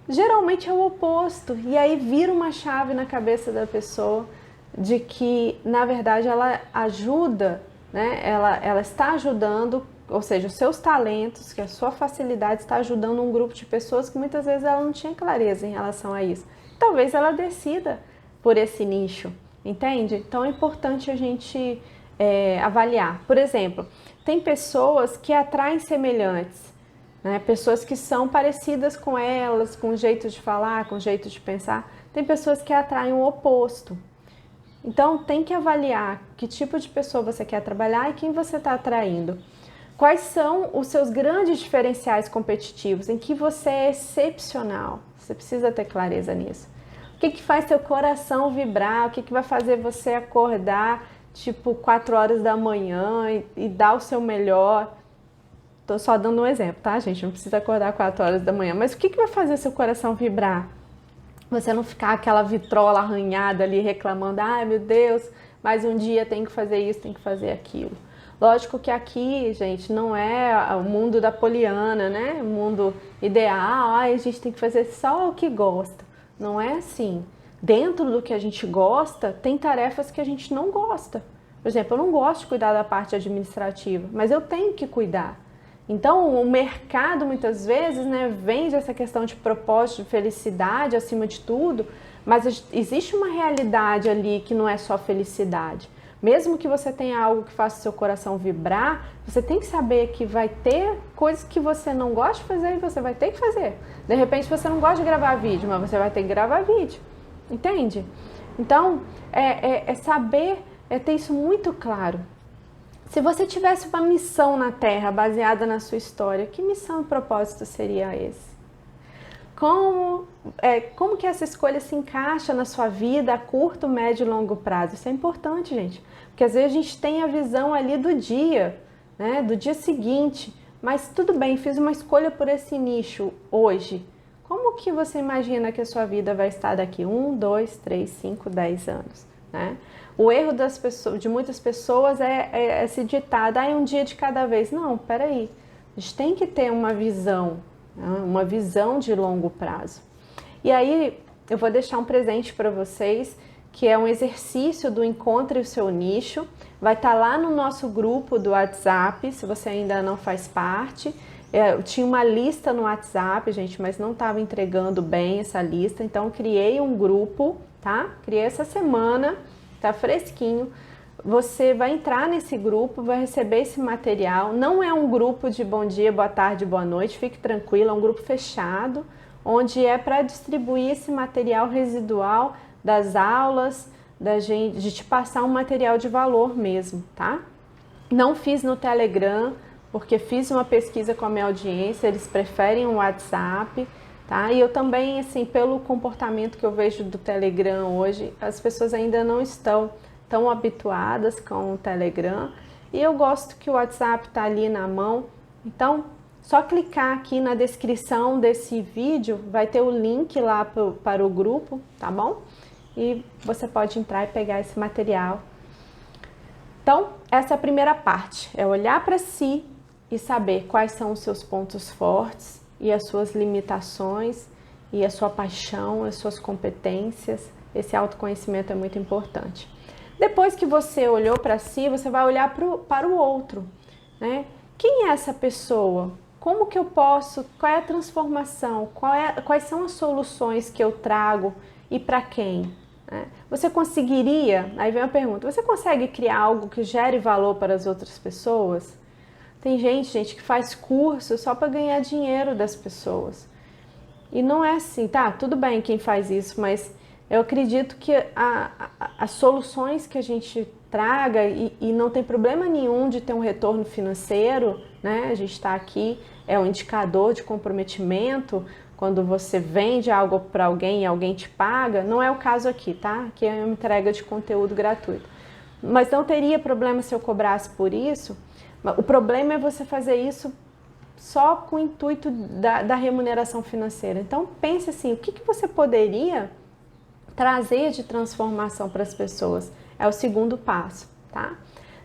S1: Geralmente é o oposto. E aí vira uma chave na cabeça da pessoa de que, na verdade, ela ajuda, né? Ela está ajudando, ou seja, os seus talentos, que a sua facilidade está ajudando um grupo de pessoas que muitas vezes ela não tinha clareza em relação a isso. Talvez ela decida por esse nicho, entende? Então é importante a gente avaliar. Por exemplo, tem pessoas que atraem semelhantes, né? Pessoas que são parecidas com elas, com o jeito de falar, com o jeito de pensar. Tem pessoas que atraem o oposto. Então tem que avaliar que tipo de pessoa você quer trabalhar e quem você está atraindo. Quais são os seus grandes diferenciais competitivos, em que você é excepcional? Você precisa ter clareza nisso. O que faz seu coração vibrar? O que vai fazer você acordar tipo 4 horas da manhã e dar o seu melhor? Tô só dando um exemplo, tá, gente? Não precisa acordar 4 horas da manhã. Mas o que vai fazer seu coração vibrar? Você não ficar aquela vitrola arranhada ali reclamando, ai meu Deus, mais um dia tem que fazer isso, tem que fazer aquilo. Lógico que aqui, gente, não é o mundo da Poliana, né? O mundo ideal, ai, a gente tem que fazer só o que gosta. Não é assim. Dentro do que a gente gosta, tem tarefas que a gente não gosta. Por exemplo, eu não gosto de cuidar da parte administrativa, mas eu tenho que cuidar. Então, o mercado, muitas vezes, né, vende essa questão de propósito, de felicidade acima de tudo, mas existe uma realidade ali que não é só felicidade. Mesmo que você tenha algo que faça seu coração vibrar, você tem que saber que vai ter coisas que você não gosta de fazer e você vai ter que fazer. De repente, você não gosta de gravar vídeo, mas você vai ter que gravar vídeo. Entende? Então, saber, ter isso muito claro. Se você tivesse uma missão na Terra baseada na sua história, que missão e propósito seria esse? Como que essa escolha se encaixa na sua vida a curto, médio e longo prazo? Isso é importante, gente. Porque às vezes a gente tem a visão ali do dia, né, do dia seguinte, Mas tudo bem, fiz uma escolha por esse nicho hoje. Como que você imagina que a sua vida vai estar daqui 1, 2, 3, 5, 10 anos? Né? O erro de muitas pessoas é se ditar, um dia de cada vez. Não, peraí, a gente tem que ter uma visão, né? Uma visão de longo prazo. E aí eu vou deixar um presente para vocês, que é um exercício do Encontre o Seu Nicho. Vai estar lá no nosso grupo do WhatsApp, se você ainda não faz parte. Eu tinha uma lista no WhatsApp, gente, mas não estava entregando bem essa lista, então eu criei um grupo, tá? Criei essa semana, tá fresquinho. Você vai entrar nesse grupo, vai receber esse material. Não é um grupo de bom dia, boa tarde, boa noite, fique tranquilo, é um grupo fechado, onde é para distribuir esse material residual das aulas, de te passar um material de valor mesmo, tá? Não fiz no Telegram, porque fiz uma pesquisa com a minha audiência, eles preferem o WhatsApp, tá? E eu também, assim, pelo comportamento que eu vejo do Telegram hoje, as pessoas ainda não estão tão habituadas com o Telegram, e eu gosto que o WhatsApp tá ali na mão. Então, só clicar aqui na descrição desse vídeo, vai ter o link lá para o grupo, tá bom? E você pode entrar e pegar esse material. Então, essa é a primeira parte, é olhar para si e saber quais são os seus pontos fortes e as suas limitações e a sua paixão, as suas competências. Esse autoconhecimento é muito importante. Depois que você olhou para si, você vai olhar para o outro, né? Quem é essa pessoa? Como que eu posso? Qual é a transformação? Quais são as soluções que eu trago e para quem? Você conseguiria, aí vem a pergunta, você consegue criar algo que gere valor para as outras pessoas? Tem gente que faz curso só para ganhar dinheiro das pessoas. E não é assim, tá? Tudo bem quem faz isso, mas eu acredito que as soluções que a gente traga, e não tem problema nenhum de ter um retorno financeiro, né? A gente está aqui, é um indicador de comprometimento. Quando você vende algo para alguém e alguém te paga, não é o caso aqui, tá? Aqui é uma entrega de conteúdo gratuito. Mas não teria problema se eu cobrasse por isso. O problema é você fazer isso só com o intuito da remuneração financeira. Então pense assim, o que você poderia trazer de transformação para as pessoas? É o segundo passo, tá?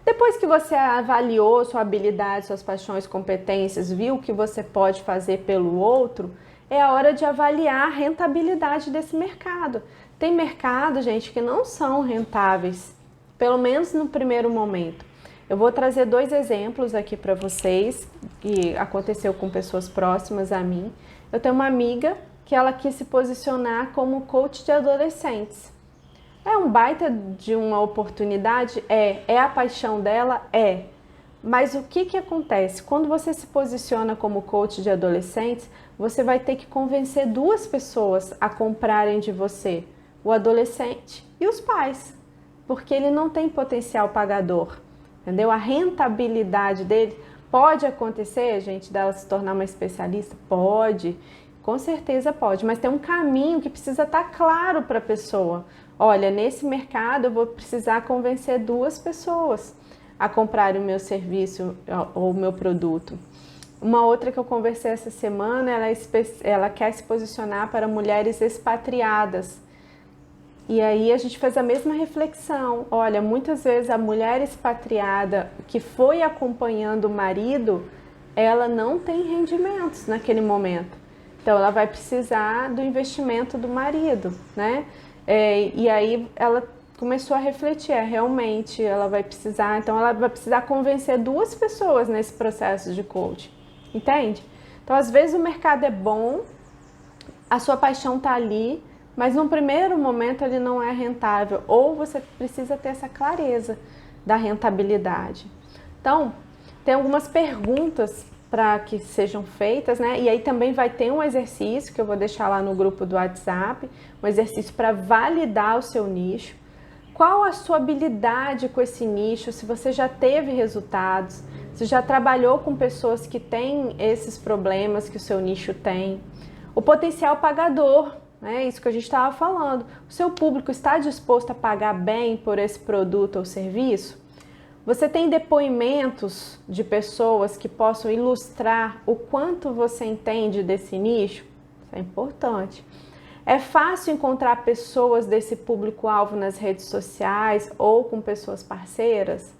S1: Depois que você avaliou sua habilidade, suas paixões, competências, viu o que você pode fazer pelo outro, é a hora de avaliar a rentabilidade desse mercado. Tem mercado, gente, que não são rentáveis, pelo menos no primeiro momento. Eu vou trazer 2 exemplos aqui para vocês, que aconteceu com pessoas próximas a mim. Eu tenho uma amiga que ela quis se posicionar como coach de adolescentes. É um baita de uma oportunidade? É a paixão dela? É. Mas o que acontece? Quando você se posiciona como coach de adolescentes, você vai ter que convencer 2 pessoas a comprarem de você, o adolescente e os pais, porque ele não tem potencial pagador, entendeu? A rentabilidade dele pode acontecer, gente, dela se tornar uma especialista? Pode, com certeza pode, mas tem um caminho que precisa estar claro para a pessoa. Olha, nesse mercado eu vou precisar convencer 2 pessoas a comprar o meu serviço ou o meu produto. Uma outra que eu conversei essa semana, ela quer se posicionar para mulheres expatriadas. E aí a gente fez a mesma reflexão. Olha, muitas vezes a mulher expatriada que foi acompanhando o marido, ela não tem rendimentos naquele momento. Então ela vai precisar do investimento do marido, né? E aí ela começou a refletir, realmente ela vai precisar, então ela vai precisar convencer 2 pessoas nesse processo de coaching, entende? Então às vezes o mercado é bom, a sua paixão está ali, mas num primeiro momento ele não é rentável, ou você precisa ter essa clareza da rentabilidade. Então, tem algumas perguntas para que sejam feitas, né? E aí também vai ter um exercício que eu vou deixar lá no grupo do WhatsApp, um exercício para validar o seu nicho. Qual a sua habilidade com esse nicho? Se você já teve resultados, se já trabalhou com pessoas que têm esses problemas que o seu nicho tem. O potencial pagador, né? Isso que a gente estava falando. O seu público está disposto a pagar bem por esse produto ou serviço? Você tem depoimentos de pessoas que possam ilustrar o quanto você entende desse nicho? Isso é importante. É fácil encontrar pessoas desse público-alvo nas redes sociais ou com pessoas parceiras?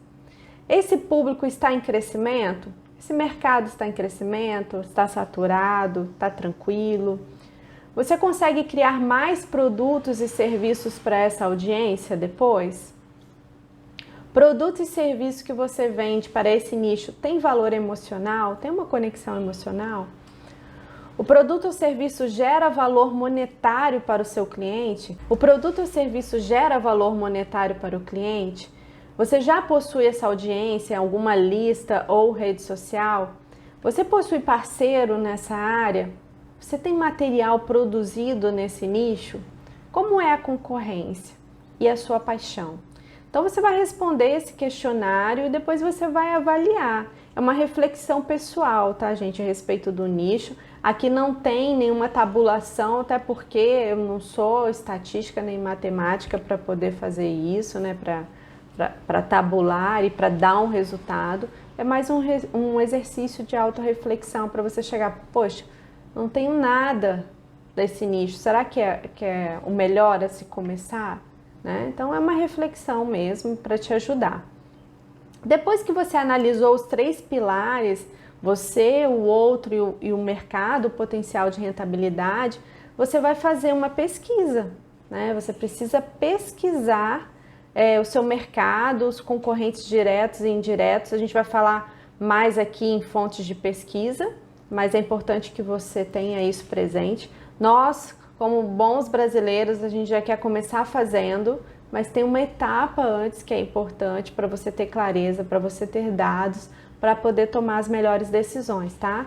S1: Esse público está em crescimento? Esse mercado está em crescimento? Está saturado? Está tranquilo? Você consegue criar mais produtos e serviços para essa audiência depois? Produtos e serviços que você vende para esse nicho tem valor emocional? Tem uma conexão emocional? O produto ou serviço gera valor monetário para o seu cliente? O produto ou serviço gera valor monetário para o cliente? Você já possui essa audiência em alguma lista ou rede social? Você possui parceiro nessa área? Você tem material produzido nesse nicho? Como é a concorrência e a sua paixão? Então você vai responder esse questionário e depois você vai avaliar. É uma reflexão pessoal, tá, gente, a respeito do nicho. Aqui não tem nenhuma tabulação, até porque eu não sou estatística nem matemática para poder fazer isso, né, para tabular e para dar um resultado. É mais um exercício de autorreflexão para você chegar, poxa, não tenho nada desse nicho, será que é o melhor a se começar? Né? Então é uma reflexão mesmo para te ajudar. Depois que você analisou os 3 pilares, você, o outro e o mercado, o potencial de rentabilidade, você vai fazer uma pesquisa, né? Você precisa pesquisar o seu mercado, os concorrentes diretos e indiretos. A gente vai falar mais aqui em fontes de pesquisa, mas é importante que você tenha isso presente. Nós, como bons brasileiros, a gente já quer começar fazendo, mas tem uma etapa antes que é importante para você ter clareza, para você ter dados, para poder tomar as melhores decisões, tá?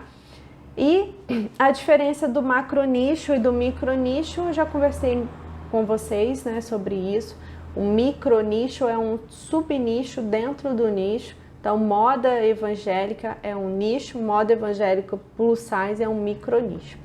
S1: E a diferença do macronicho e do micronicho, eu já conversei com vocês, né, sobre isso. O micronicho é um subnicho dentro do nicho. Então, moda evangélica é um nicho, moda evangélica plus size é um micronicho.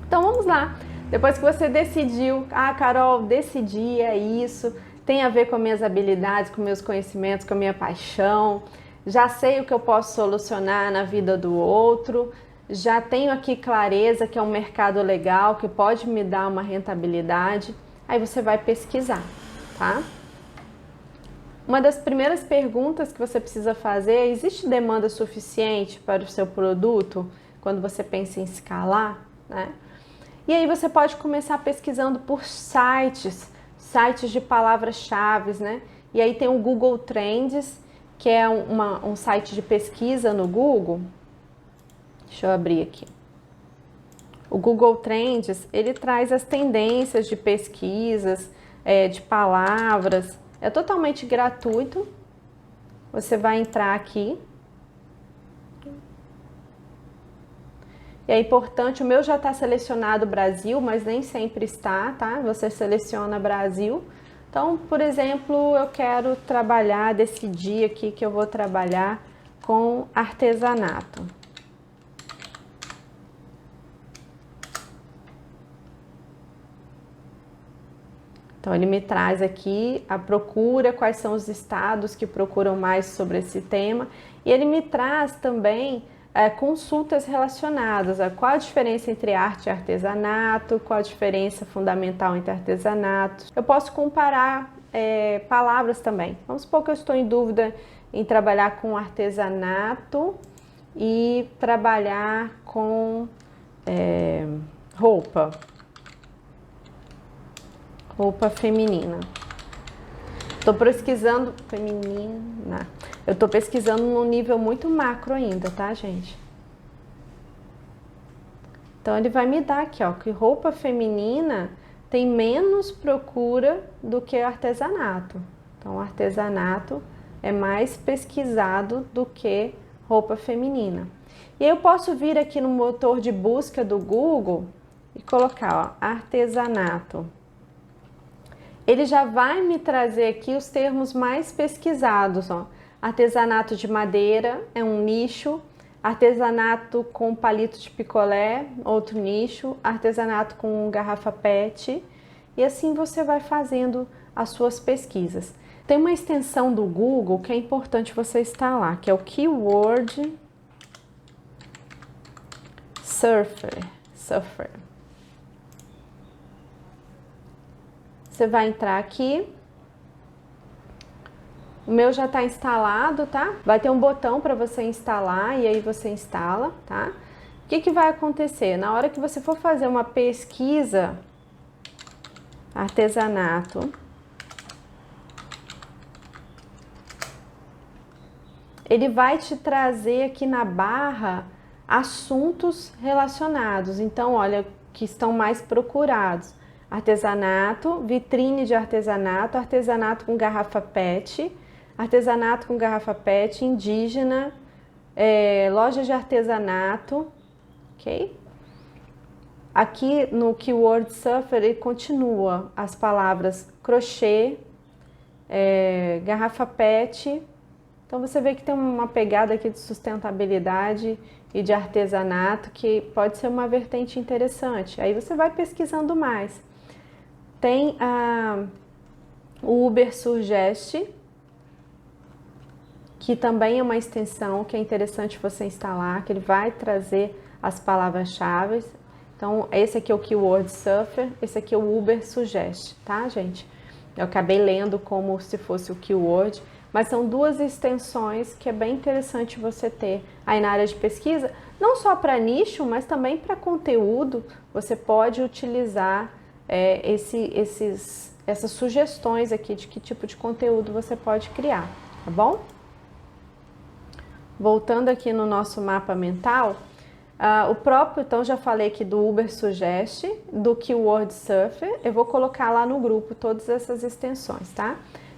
S1: Então, vamos lá. Depois que você decidiu, Carol, decidi, é isso, tem a ver com minhas habilidades, com meus conhecimentos, com a minha paixão, já sei o que eu posso solucionar na vida do outro, já tenho aqui clareza que é um mercado legal, que pode me dar uma rentabilidade, aí você vai pesquisar, tá? Uma das primeiras perguntas que você precisa fazer é: existe demanda suficiente para o seu produto quando você pensa em escalar, né? E aí você pode começar pesquisando por sites de palavras-chave, né? E aí tem o Google Trends, que é um site de pesquisa no Google. Deixa eu abrir aqui. O Google Trends, ele traz as tendências de pesquisas, de palavras. É totalmente gratuito. Você vai entrar aqui. E é importante, o meu já está selecionado Brasil, mas nem sempre está, tá? Você seleciona Brasil. Então, por exemplo, eu quero trabalhar, decidi aqui que eu vou trabalhar com artesanato. Então, ele me traz aqui a procura, quais são os estados que procuram mais sobre esse tema. E ele me traz também consultas relacionadas a qual a diferença entre arte e artesanato, qual a diferença fundamental entre artesanato. Eu posso comparar palavras também. Vamos supor que eu estou em dúvida em trabalhar com artesanato e trabalhar com roupa feminina. Estou pesquisando feminina. Eu estou pesquisando num nível muito macro ainda, tá, gente? Então ele vai me dar aqui, ó, que roupa feminina tem menos procura do que artesanato. Então, o artesanato é mais pesquisado do que roupa feminina. E eu posso vir aqui no motor de busca do Google e colocar, ó, artesanato. Ele já vai me trazer aqui os termos mais pesquisados, ó. Artesanato de madeira é um nicho, artesanato com palito de picolé, outro nicho, artesanato com garrafa PET, e assim você vai fazendo as suas pesquisas. Tem uma extensão do Google que é importante você instalar, que é o Keyword Surfer. Você vai entrar aqui. O meu já está instalado, tá? Vai ter um botão para você instalar e aí você instala, tá? O que que vai acontecer? Na hora que você for fazer uma pesquisa artesanato, ele vai te trazer aqui na barra assuntos relacionados. Então, olha, que estão mais procurados. Artesanato, vitrine de artesanato, artesanato com garrafa PET, artesanato com garrafa PET, indígena, loja de artesanato, ok? Aqui no Keyword Surfer ele continua as palavras crochê, garrafa PET. Então você vê que tem uma pegada aqui de sustentabilidade e de artesanato que pode ser uma vertente interessante. Aí você vai pesquisando mais. Tem o Uber Suggest, que também é uma extensão que é interessante você instalar, que ele vai trazer as palavras-chave. Então, esse aqui é o Keyword Surfer, esse aqui é o Uber Suggest, tá, gente? Eu acabei lendo como se fosse o Keyword, mas são duas extensões que é bem interessante você ter aí na área de pesquisa, não só para nicho, mas também para conteúdo. Você pode utilizar essas sugestões aqui de que tipo de conteúdo você pode criar, tá bom? Voltando aqui no nosso mapa mental, o próprio, então já falei aqui do Uber Suggest, do Keyword Surfer, eu vou colocar lá no grupo todas essas extensões, tá?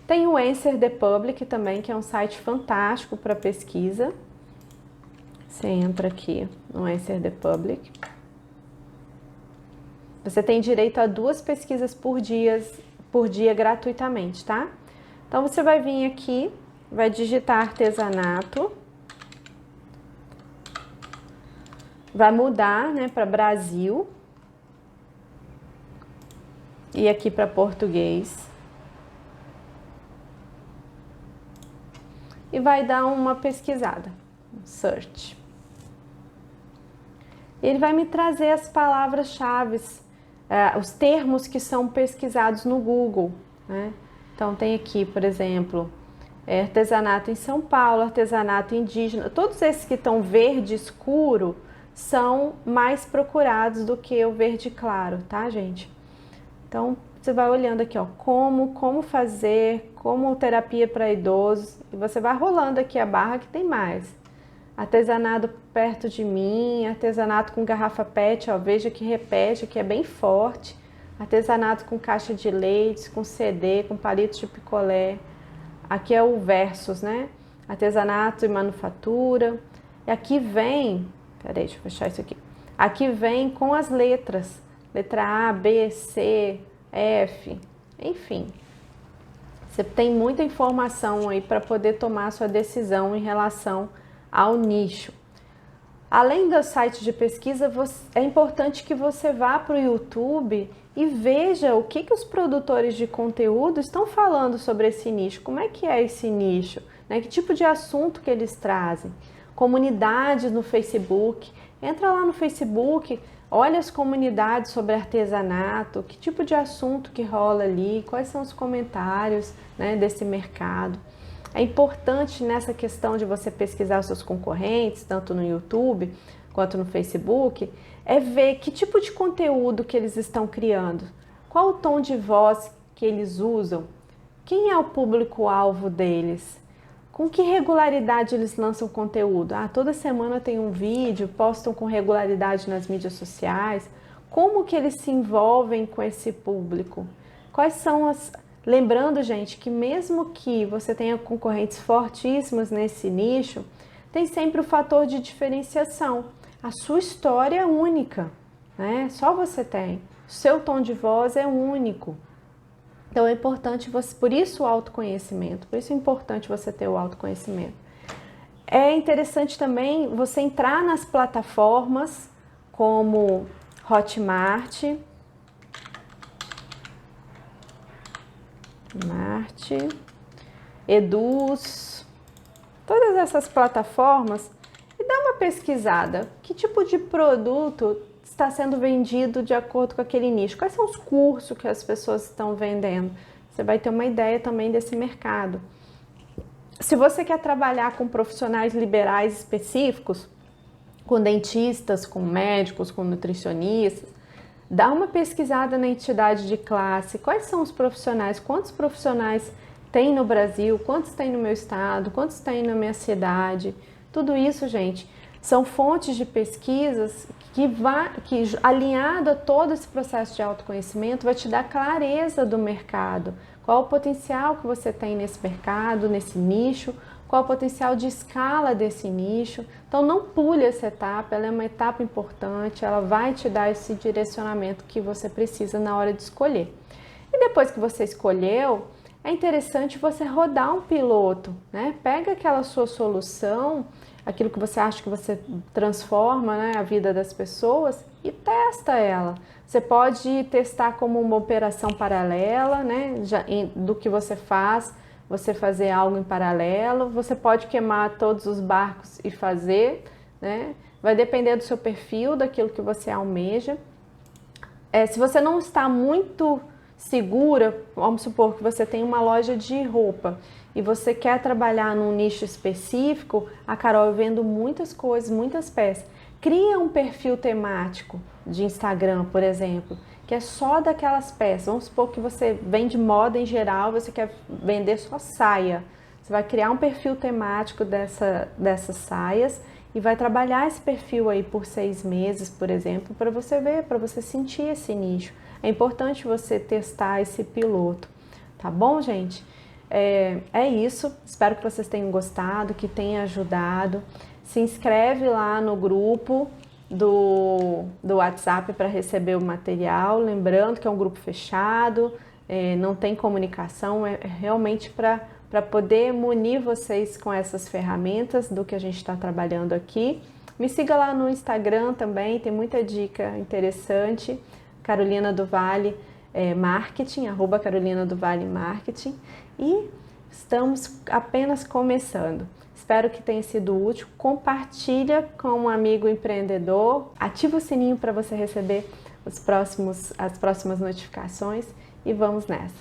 S1: Tem o Answer the Public também, que é um site fantástico para pesquisa. Você entra aqui no Answer the Public. Você tem direito a 2 pesquisas por dia gratuitamente, tá? Então você vai vir aqui, vai digitar artesanato, vai mudar, né, para Brasil e aqui para português. E vai dar uma pesquisada, search. Ele vai me trazer as palavras-chave, os termos que são pesquisados no Google, né? Então tem aqui, por exemplo, artesanato em São Paulo, artesanato indígena, todos esses que estão verde escuro são mais procurados do que o verde claro, tá, gente? Então você vai olhando aqui, ó, como fazer, como terapia para idosos, e você vai rolando aqui a barra que tem mais. Artesanato perto de mim, artesanato com garrafa PET, ó, veja que repete, que é bem forte. Artesanato com caixa de leite, com CD, com palitos de picolé. Aqui é o versus, né? Artesanato e manufatura. E aqui vem, peraí, deixa eu fechar isso aqui. Aqui vem com as letras, letra A, B, C, F, enfim. Você tem muita informação aí para poder tomar a sua decisão em relação ao nicho. Além do site de pesquisa, é importante que você vá para o YouTube e veja o que os produtores de conteúdo estão falando sobre esse nicho, como é que é esse nicho, né? Que tipo de assunto que eles trazem. Comunidades no Facebook, entra lá no Facebook, olha as comunidades sobre artesanato, que tipo de assunto que rola ali, quais são os comentários, né, desse mercado. É importante nessa questão de você pesquisar os seus concorrentes, tanto no YouTube quanto no Facebook, é ver que tipo de conteúdo que eles estão criando, qual o tom de voz que eles usam, quem é o público-alvo deles, com que regularidade eles lançam conteúdo. Toda semana tem um vídeo, postam com regularidade nas mídias sociais, como que eles se envolvem com esse público, quais são as... Lembrando, gente, que mesmo que você tenha concorrentes fortíssimos nesse nicho, tem sempre o fator de diferenciação. A sua história é única, né? Só você tem. O seu tom de voz é único. Então é importante você, por isso o autoconhecimento, por isso é importante você ter o autoconhecimento. É interessante também você entrar nas plataformas como Hotmart, Eduz, todas essas plataformas e dá uma pesquisada. Que tipo de produto está sendo vendido de acordo com aquele nicho? Quais são os cursos que as pessoas estão vendendo? Você vai ter uma ideia também desse mercado. Se você quer trabalhar com profissionais liberais específicos, com dentistas, com médicos, com nutricionistas, dá uma pesquisada na entidade de classe. Quais são os profissionais? Quantos profissionais tem no Brasil? Quantos tem no meu estado? Quantos tem na minha cidade? Tudo isso, gente, são fontes de pesquisas que alinhado a todo esse processo de autoconhecimento, vai te dar clareza do mercado. Qual o potencial que você tem nesse mercado, nesse nicho? Qual o potencial de escala desse nicho? Então não pule essa etapa, ela é uma etapa importante, ela vai te dar esse direcionamento que você precisa na hora de escolher. E depois que você escolheu, é interessante você rodar um piloto, né? Pega aquela sua solução, aquilo que você acha que você transforma, né, a vida das pessoas e testa ela. Você pode testar como uma operação paralela, né, do que você faz, você fazer algo em paralelo. Você pode queimar todos os barcos e fazer, né? Vai depender do seu perfil, daquilo que você almeja. Se você não está muito segura, vamos supor que você tem uma loja de roupa e você quer trabalhar num nicho específico, a Carol, eu vendo muitas coisas, muitas peças. Cria um perfil temático de Instagram, por exemplo, que é só daquelas peças. Vamos supor que você vende moda em geral, você quer vender só saia. Você vai criar um perfil temático dessas saias e vai trabalhar esse perfil aí por 6 meses, por exemplo, para você ver, para você sentir esse nicho. É importante você testar esse piloto, tá bom, gente? É isso, espero que vocês tenham gostado, que tenha ajudado. Se inscreve lá no grupo do WhatsApp para receber o material, lembrando que é um grupo fechado, não tem comunicação, é realmente para poder munir vocês com essas ferramentas do que a gente está trabalhando aqui. Me siga lá no Instagram também, tem muita dica interessante, Carolina do Vale Marketing, @Carolina do Vale Marketing, e estamos apenas começando. Espero que tenha sido útil. Compartilha com um amigo empreendedor, ativa o sininho para você receber as próximas notificações e vamos nessa!